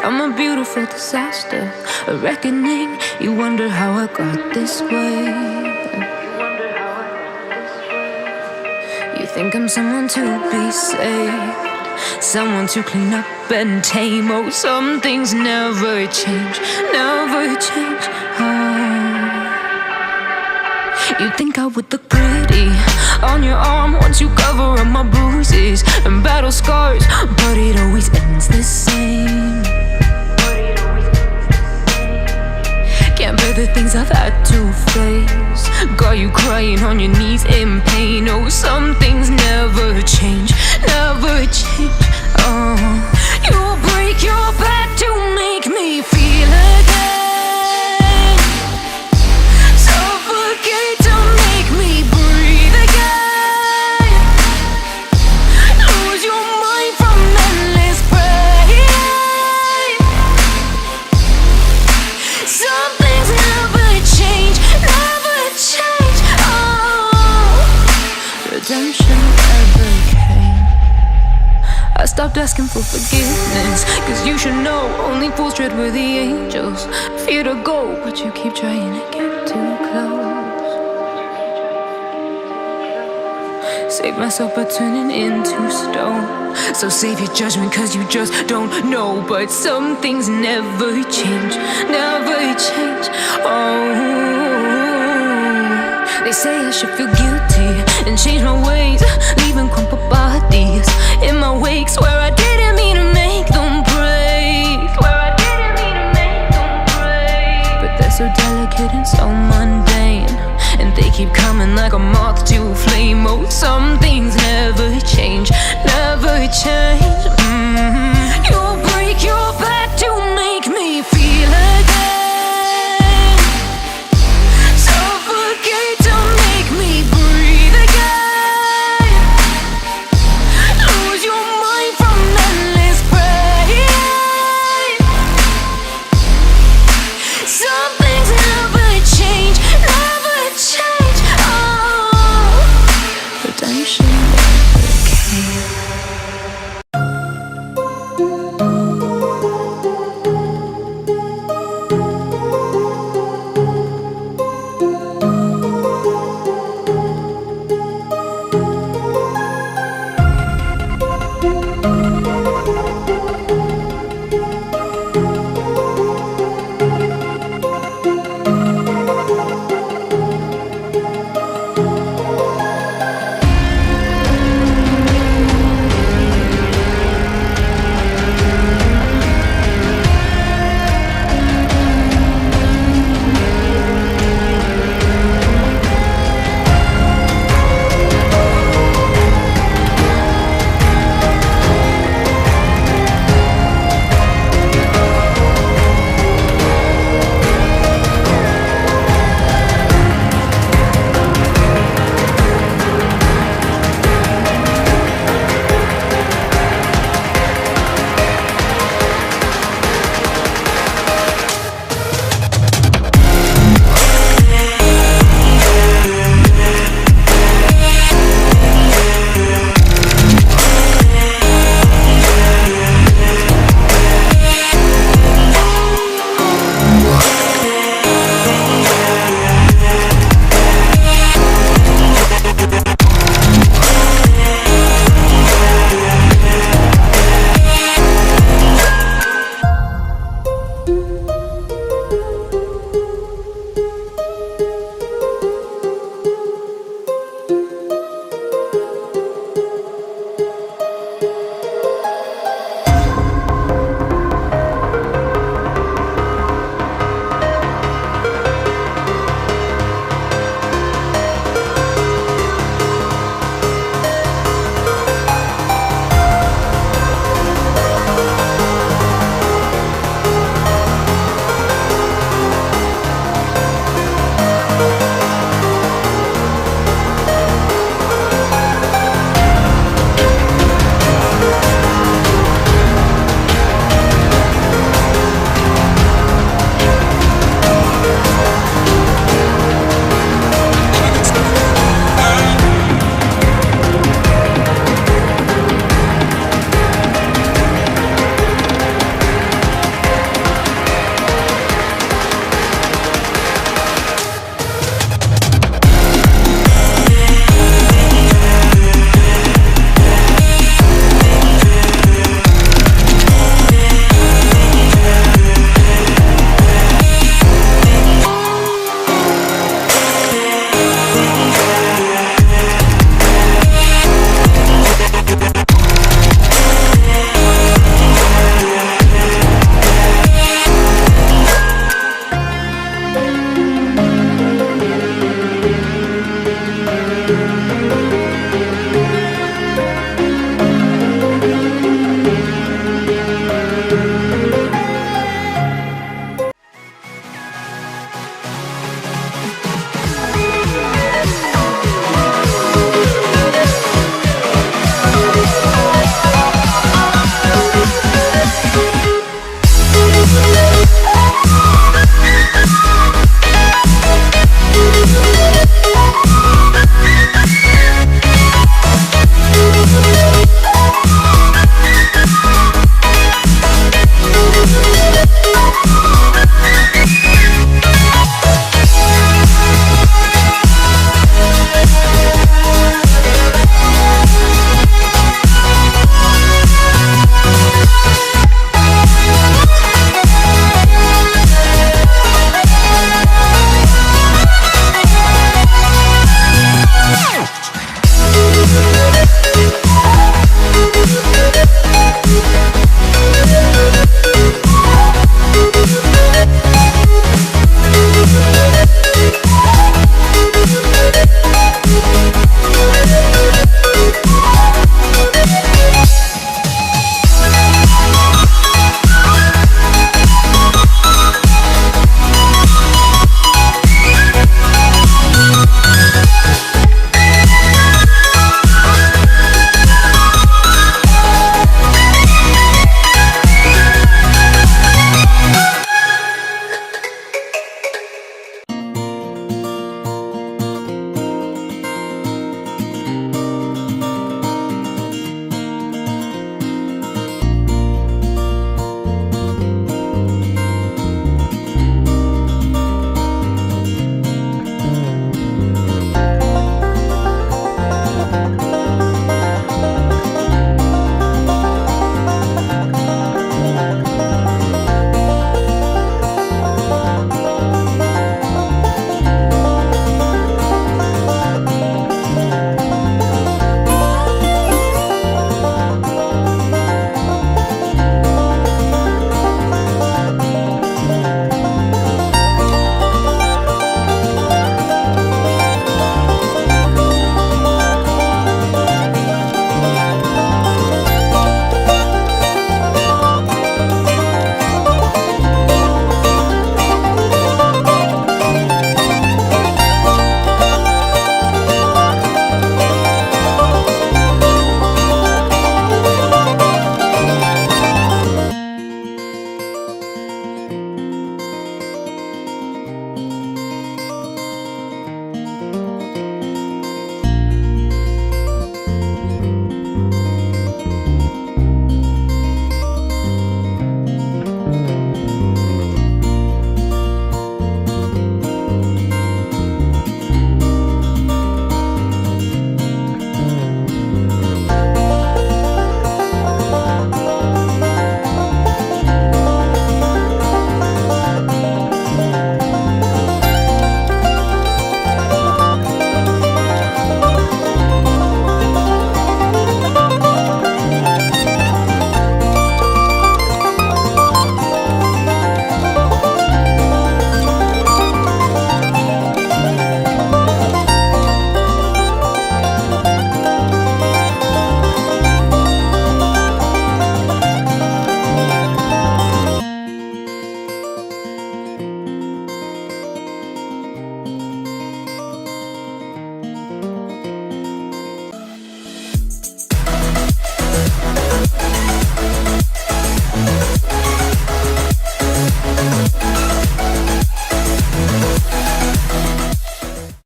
I'm a beautiful disaster, a reckoning. You wonder how I got this way. You think I'm someone to be saved, someone to clean up and tame. Oh, some things never change, never change. Oh. You think I would look pretty on your arm once you cover up my bruises and battle scars, but it always ends the same. Can't bear the things I've had to face, got you crying on your knees in pain. Oh, some things never change, never change. Oh, you'll break your back to make me feel again, suffocate to make me breathe again, lose your mind from endless pain. Some things never change, never change. Oh, redemption never came. I stopped asking for forgiveness, cause you should know only fools tread where the angels fear to go, but you keep trying to get too close. Save myself by turning into stone, so save your judgment cause you just don't know. But some things never change, never change. Oh, they say I should feel guilty and change my ways, leaving crumpled bodies in my wake. Swear I didn't mean to make them break, swear I didn't mean to make them break. But they're so delicate and so mundane, and they keep coming like a moth to a flame. Oh, some things never change, never change. You'll break your back